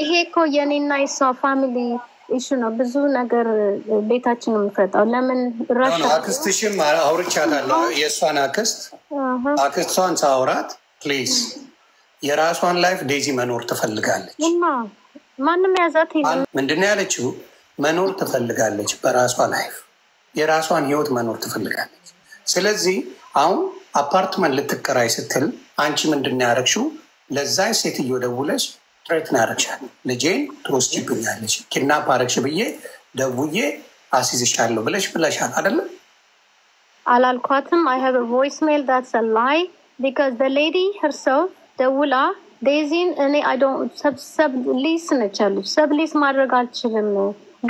ይሄ እኮ የኔና የሷ ፋሚሊ ኢሹ ነው። ብዙ ነገር ቤታችን የምፈጣው ለምን ራሻ አክስትሽም አውርቻታለሁ። የእሷን አክስቷን ሳውራት ፕሊዝ የራሷን ላይፍ ዴዚ መኖር ትፈልጋለች። ማንም ያዛት ምንድነው ያለችው? መኖር ትፈልጋለች፣ በራሷ ላይፍ የራሷን ህይወት መኖር ትፈልጋለች። ስለዚህ አሁን አፓርትመንት ልትከራይ ስትል አንቺ ምንድነው ያደረግሽው? ለዛ ሴትዮ ደውለሽ ትሬት ናረግሻል። ልጄን ትወስጂብኛለች፣ ኪድናፕ አደረግሽ ብዬ ደውዬ አስይዝሻለሁ ብለሻል አይደለም? አላልኳትም። I have a voicemail that's a lie because the lady herself ደውላ ዴዚን እኔ I don't ሰብ ሊስ ነቻለች። ሰብ ሊስ ማድረግ አልችልም፣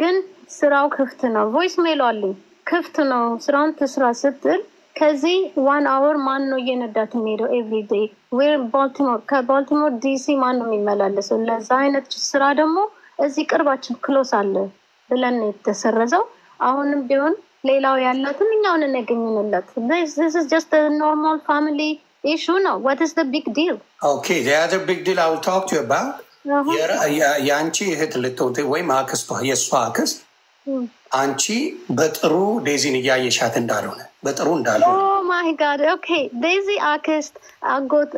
ግን ስራው ክፍት ነው። ቮይስሜል አለኝ ክፍት ነው፣ ስራውን ትስራ ስትል ከዚህ 1 hour ማን ነው እየነዳት የሚሄደው? ኤቭሪ ዴይ ዌር ባልቲሞር፣ ከባልቲሞር ዲሲ ማን ነው የሚመላለሰው? ለዛ አይነት ስራ ደግሞ እዚህ ቅርባችን ክሎስ አለ ብለን የተሰረዘው። አሁንም ቢሆን ሌላው ያላትን እኛውን እናገኝንለት። this is just a normal family issue ነው. What is the big deal? Okay, the other big deal I will talk to you about የአንቺ እህት ልትሆን ወይም አክስቷ የእሷ አክስት አንቺ በጥሩ ዴዚን እያየሻት እንዳልሆነ በጥሩ እንዳልሆነ Oh my god. Okay, ዴዚ አክስት አጎት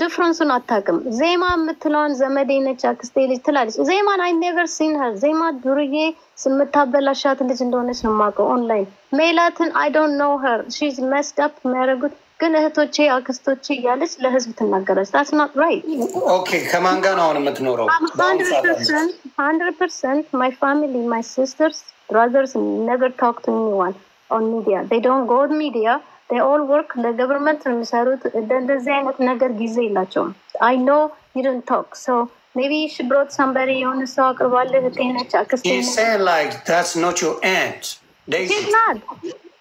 ዲፍረንሱን አታውቅም። ዜማ የምትለውን ዘመዴ ነች አክስቴ ልጅ ትላለች። ዜማን I never seen her. ዜማ ዱርዬ ስምታበላሻት ልጅ እንደሆነች ነው የማውቀው ኦንላይን። ሜላትን I don't know her. She's messed up የሚያደርጉት ግን እህቶቼ አክስቶቼ እያለች ለህዝብ ትናገራለች። That's not right. Okay, ከማን ጋር ነው አሁን የምትኖረው? 100% my family, my sisters, brothers never talk to anyone on media. They don't go to media. They all work the government የሚሰሩት እንደዚህ አይነት ነገር ጊዜ የላቸውም። I know you didn't talk, so maybe she brought somebody የሆነ ሰው አቅርባለህ እህቴነች አክስቴ ነች። He's saying like that's not your aunt. She's not.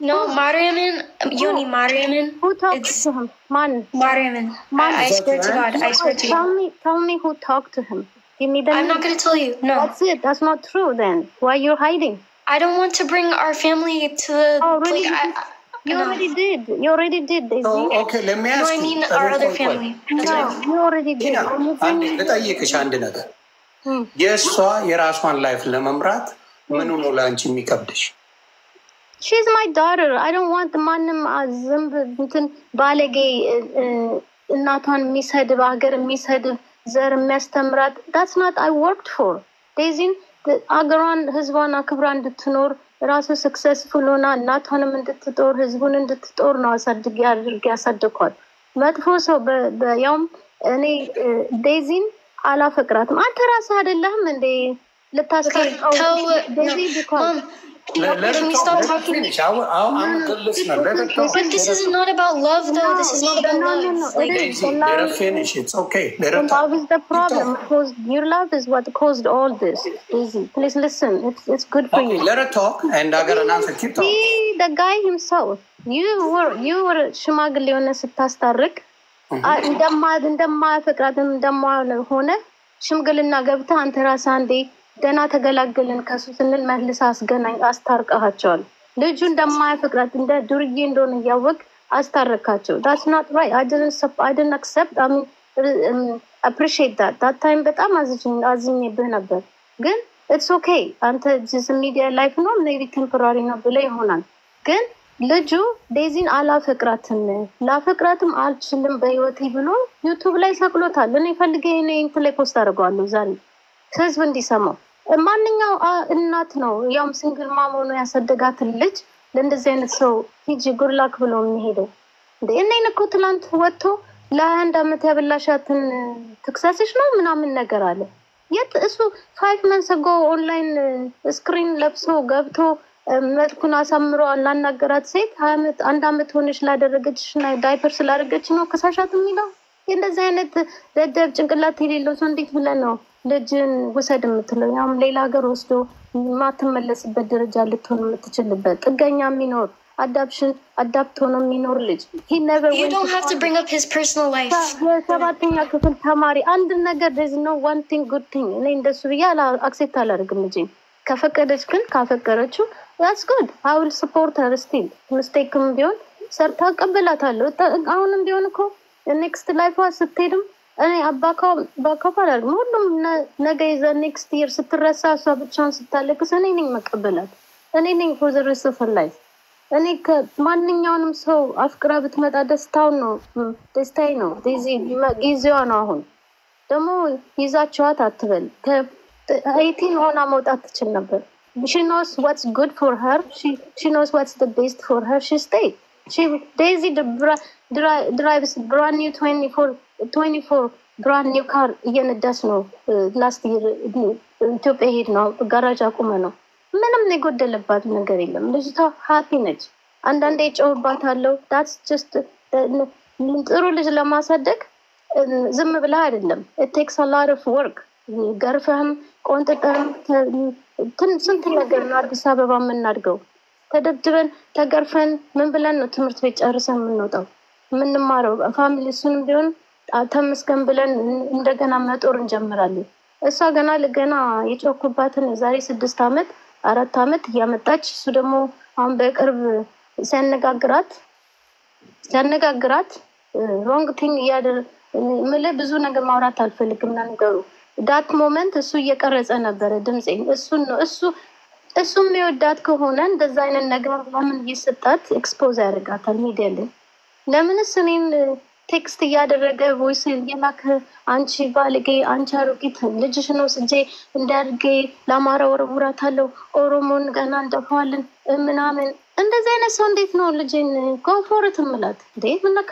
No, Mariaman, Yoni Mariaman. Who talked to him? Man. Mariaman. I swear to God. I swear to you. Tell me who talked to him. Give me the I'm not going to tell you. No. That's it. That's not true then. Why you're hiding? I don't want to bring our family to the... Oh, really? You already did. You already did, Daisy. Oh, okay, let me ask you. No, I mean our other family. No, you already did. ልጠይቅሽ አንድ ነገር። የእሷ የራሷን ላይፍ ለመምራት ምኑ ነው ለአንቺ የሚከብድሽ? She's my daughter. I don't want ማንም ዝም እንትን ባለጌ እናቷን የሚሰድብ ሀገር የሚሰድብ ዘር የሚያስተምራት that's not I worked for. ዴዚን አገሯን ህዝቧን አክብራ እንድትኖር ራሱ ሰክሰስፉል ሆና እናቷንም እንድትጦር ህዝቡን እንድትጦር ነው አሳድጌ አድርጌ ያሳደኳት። መጥፎ ሰው ያውም እኔ ዴዚን አላፈቅራትም። አንተ ራስህ አይደለህም እንዴ ልታስቀርቀው ዴዚ ቢኮዝ Can we stop talking? I'm a good listener. But this is not about love, though. This is not about love. Daisy, let her finish. It's okay. Let her love is the problem. Because your love is what caused all this. Daisy, please listen. It's good for you. Let her talk, and I got an answer. Keep talking. See, the guy himself. You were ሽማግሌ ሆነ ስታስታርቅ እንደማያፈቅራትም እንደማይሆነ ሽምግልና ገብተህ አንተ ራስህ አንዴ ደና ተገላገልን ከሱ ስንል መልስ አስገናኝ አስታርቀሃቸዋል። ልጁ እንደማያፈቅራት እንደ ዱርዬ እንደሆነ ያወቅ አስታረካቸው። That's not right. I didn't accept. I mean, appreciate that time በጣም አዝኜብህ ነበር። ግን it's okay. አንተ just media life ነው maybe temporary ነው ብለህ ይሆናል። ግን ልጁ ዴዚን አላፈቅራትም ላፈቅራትም አልችልም በህይወቴ ብሎ ዩቲዩብ ላይ ሰቅሎታል። እኔ ፈልጌ እንትን ላይ ፖስት አድርገዋለሁ ዛሬ ህዝብ እንዲሰማው። ማንኛው እናት ነው ያውም ሲንግል ማም ሆኖ ያሳደጋትን ልጅ ለእንደዚህ አይነት ሰው ሂጂ ጉድላክ ብሎ የሚሄደው? እኔን እኮ ትላንት ወጥቶ ለ21 ዓመት ያበላሻትን ትክሰስሽ ነው ምናምን ነገር አለ። የት እሱ 5 months ago ኦንላይን ስክሪን ለብሶ ገብቶ መልኩን አሳምሮ አላናገራት ሴት 1 ዓመት ሆነሽ ላደረገችና ዳይፐር ስላደረገች ነው ከሳሻት የሚለው? እንደዚህ አይነት ደደብ ጭንቅላት የሌለው ሰው እንዴት ብለህ ነው ልጅን ውሰድ የምትለው? ያም ሌላ ሀገር ወስዶ ማትመለስበት ደረጃ ልትሆን የምትችልበት ጥገኛ የሚኖር አዳፕት ሆኖ የሚኖር ልጅ You don't have to bring up his personal life. ሰባተኛ ክፍል ተማሪ አንድ ነገር there's no one thing good thing እኔ እንደሱ ብዬ አክሴፕት አላደርግም። ልጅ ከፈቀደች ግን ካፈቀረችው that's good. I will support her still. ሚስቴክም ቢሆን ሰርታ ቀበላታለሁ። አሁንም ቢሆን እኮ ኔክስት ላይፏ ስትሄድም እኔ አባካው አላልኩም። ሁሉም ነገ ይዘ ኔክስት ይር ስትረሳ እሷ ብቻን ስታለቅስ እኔ ነኝ መቀበላት። እኔ ነኝ ፎር ዘ ሬስት ኦፍ ላይፍ። እኔ ከማንኛውንም ሰው አፍቅራ ብትመጣ ደስታውን ነው ደስታዬ ነው። ጊዜዋ ነው። አሁን ደግሞ ይዛችኋት አትበል። ከ18 ሆና መውጣት ትችል ነበር። she knows what's good for her. She knows what's the best for her. She stay. Daisy drives brand new 24 brand new car እየነዳች ነው። ላስት ይር ኢትዮጵያ ሄድ ነው ጋራጅ አቁመ ነው። ምንም የጎደለባት ነገር የለም። ልጅቷ ሃፒ ነች። አንዳንዴ ጨውባታለሁ። that's just ጥሩ ልጅ ለማሳደግ ዝም ብለህ አይደለም። it takes a lot of work. ገርፈህም ቆንጥጠህም ስንት ነገር ነው አዲስ አበባ የምናድገው። ተደብድበን ተገርፈን ምን ብለን ነው ትምህርት ቤት ጨርሰን የምንወጣው የምንማረው። ፋሚሊ እሱንም ቢሆን ተመስገን ብለን እንደገና መጦር እንጀምራለን። እሷ ገና የጮኩባትን ዛሬ 6 ዓመት 4 ዓመት እያመጣች እሱ ደግሞ አሁን በቅርብ ሲያነጋግራት ሮንግ ቲንግ ምለ ብዙ ነገር ማውራት አልፈልግም ነገሩ ዳት ሞመንት እሱ እየቀረጸ ነበር ድምጼን። እሱ የሚወዳት ከሆነ እንደዛ አይነት ነገር ለምን ይሰጣት ኤክስፖዝ ያደርጋታል ሚዲያ ላይ? ለምንስ እኔን ቴክስት እያደረገ ቮይስ እየላከ አንቺ ባልጌ አንቺ አሮጊት ልጅሽ ነው ስጄ እንዳርጌ ለአማራ ወረውራታለሁ ኦሮሞን ገና እንደፋለን ምናምን እንደዚህ አይነት ሰው እንዴት ነው ልጅን ኮንፎርት ምላት እንዴ? ምንካ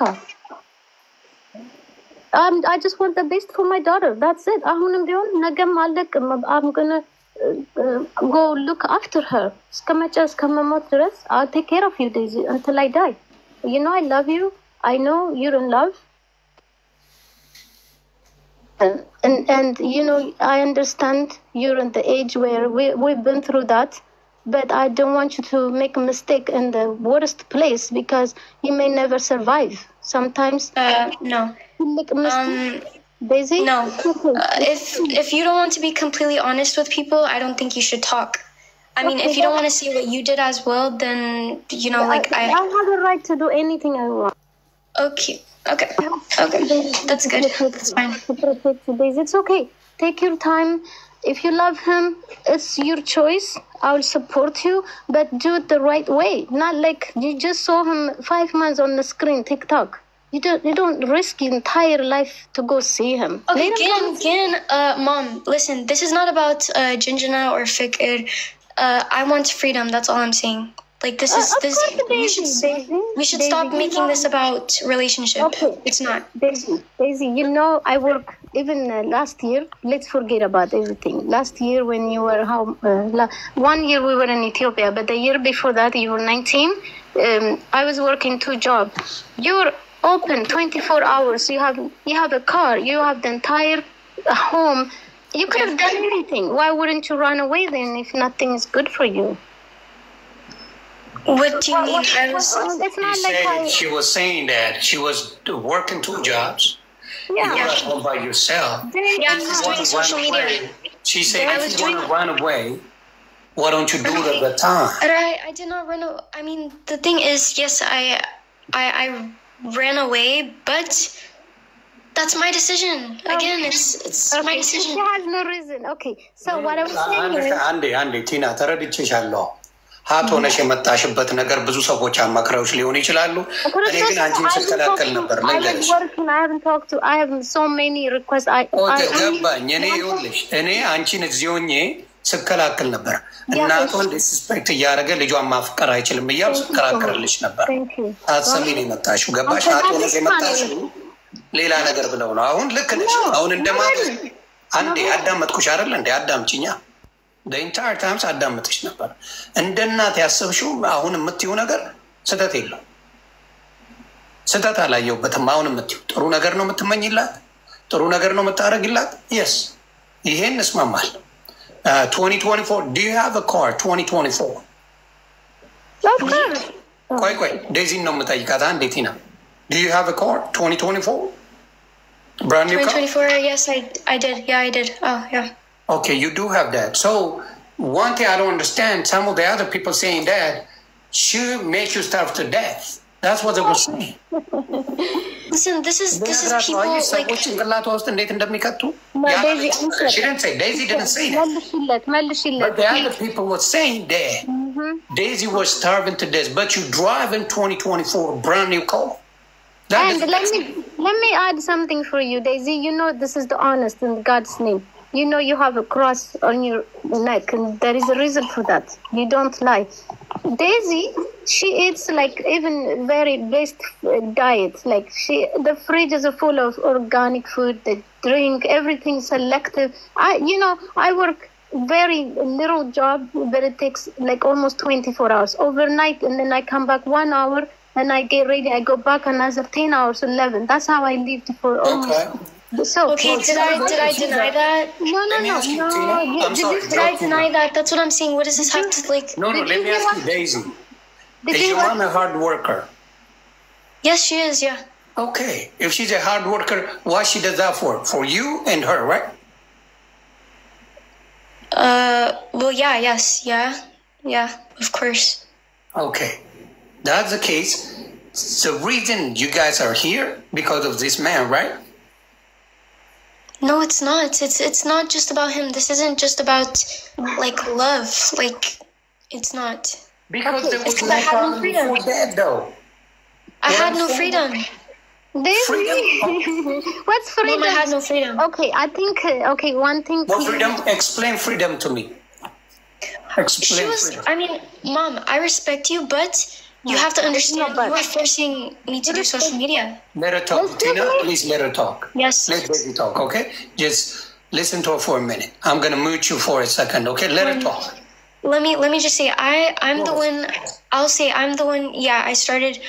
I just want the best for my daughter. That's it. አሁንም ቢሆን ነገም አልደቅም። I'm gonna go look after her. እስከመሞት ድረስ I'll take care of you, Daisy, until I die. You know I love you. I know you're in love. And you know, I understand you're in the age where we've been through that. But I don't want you to make a mistake in the worst place because you may never survive. Sometimes no. Daisy? No. If you don't want to be completely honest with people, I don't think you should talk. I mean, if you don't want to see what you did as well, then, you know, like I have the right to do anything I want. Okay. That's good. That's fine. Daisy, it's okay. Take your time. If you love him, it's your choice. I will support you, but do it the right way. Not like you just saw him 5 months on the screen, TikTok. You don't risk your entire life to go see him. Okay, again, Mom, listen, this is not about Jinjana or Fikr. I want freedom, that's all I'm saying. Like, this is this. We should stop making this about relationship. Okay. It's not. Daisy, you know, I work even last year. Let's forget about everything. Last year, when you were home, 1 year we were in Ethiopia, but the year before that, you were 19. I was working 2 jobs. You're open 24 hours. You have a car. You have the entire home. You could have done anything. Why wouldn't you run away then if nothing is good for you? What do you mean? It's not like she was saying that she was working 2 jobs. Yeah. You were at home by yourself. Yeah, I was doing social media. She said, if you want to run away, why don't you do it at the time? I did not run away. I mean, the thing is, yes, I ran away, but that's my decision. Again, it's my decision. She has no reason. Okay, so what I was saying is... አንዴ ቲና ተረድቼሻለሁ። ሀት ሆነሽ የመጣሽበት ነገር ብዙ ሰዎች አማክረውሽ ሊሆን ይችላሉ። እኔ ግን አንቺን ስከላከል ነበር ልንገርሽ። I have so many requests. ገባኝ። እኔ አንቺን እዚህ ሆኜ ስከላከል ነበር። እናቷን ዲስፔክት እያደረገ ልጇን ማፍቀር አይችልም እያሉ ስከራከርልሽ ነበር። አትሰሚኝ ነው የመጣሽው። ገባሽ? ሀት ሆነሽ የመጣሽው ሌላ ነገር ብለው ነው። አሁን ልክ ነሽ። አሁን እንደማለት አንዴ አዳመጥኩሽ አይደል? እንዴ አዳምጪኛ። the entire time አዳምጥሽ ነበር። እንደ እናት ያሰብሽው አሁን የምትይው ነገር ስህተት የለው። ስህተት አላየሁበትም። አሁን የምትይው ጥሩ ነገር ነው የምትመኝላት፣ ጥሩ ነገር ነው የምታደርግላት። የስ ይሄን እስማማል። 2024 do you have a car? 2024 ቆይ ዴዚን ነው የምጠይቃት። አንዴ ቲና do you have a car? 2024 brand new 2024 car? Yes, I did. Yeah, I did. Oh, yeah. Okay, you do have that. So one thing I don't understand, some of the other people saying that she makes you starve to death. That's what they were saying. Listen, this is people like. She didn't say. Daisy didn't say that. But the other people were saying that Daisy was starving to death, but you drive in 2024 a brand new car. And let me add something for you, Daisy. You know this is the honest in God's name. You know you have a cross on your neck, and there is a reason for that. You don't lie. Daisy, she eats like even very best diet. Like the fridge is full of organic food, the drink, everything selective. I work very little job, but it takes like almost 24 hours overnight, and then I come back 1 hour and I get ready. I go back another 10 hours, 11. That's how I lived for almost. So okay, did I deny that? No. Did I deny that? That's what I'm saying. What does this have to like? No, let me ask you, Daisy. Is your mom a hard worker? Yes, she is. Yeah. Okay, if she's a hard worker, why she does that for? For you and her, right? Well, yeah, of course. Okay, that's the case. The reason you guys are here because of this man, right? No, it's not. It's not just about him. This isn't just about like love. Like, it's not. Because there was I had no freedom. Before that, though. I had no freedom. What's freedom? Mom, I had no freedom. Okay, I think one thing. What freedom? Explain freedom to me. Explain freedom. I mean, Mom, I respect you, but you have to understand you are forcing me to do social media. Let her talk. Tina, please let her talk. Yes. Let Daisy talk, okay? Just listen to her for a minute. I'm going to mute you for a second, okay? Let her talk. Let me just say, I'm the one, I'll say I'm the one, yeah, I started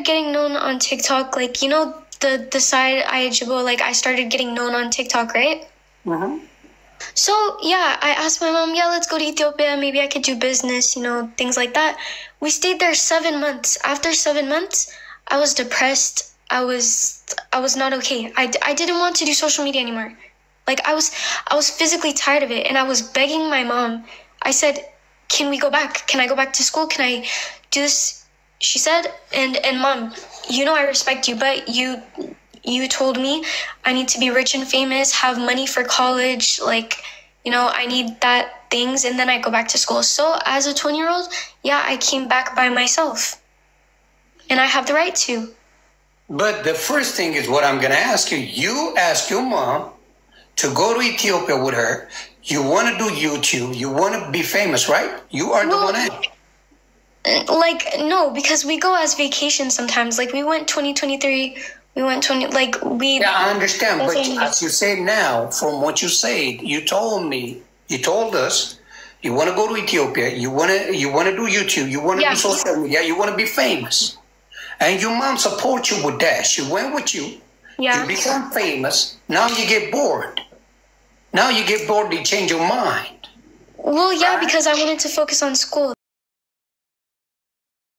getting known on TikTok, like, you know, the side Ayajibo, like, I started getting known on TikTok, right? Mm-hmm. So, yeah, I asked my mom, yeah, let's go to Ethiopia, maybe I could do business, you know, things like that. We stayed there 7 months. After 7 months, I was depressed. I was not okay. I didn't want to do social media anymore. Like, I was physically tired of it, and I was begging my mom. I said, can we go back? Can I go back to school? Can I do this? She said, and Mom, you know I respect you, but you told me I need to be rich and famous, have money for college, like, you know, I need that things, and then I go back to school. So as a 20-year-old, yeah, I came back by myself. And I have the right to. But the first thing is what I'm going to ask you. You ask your mom to go to Ethiopia with her. You want to do YouTube. You want to be famous, right? You are the one. Like, no, because we go as vacation sometimes. Like, we went 2023. We went 20, like, we... Yeah, I understand. But as you say now, from what you said, you told us, you want to go to Ethiopia. You want to do YouTube. You want to do social media. You want to be famous. And your mom supports you with that. She went with you. Yeah. You become famous. Now you get bored. You change your mind. Well, yeah, because I wanted to focus on school.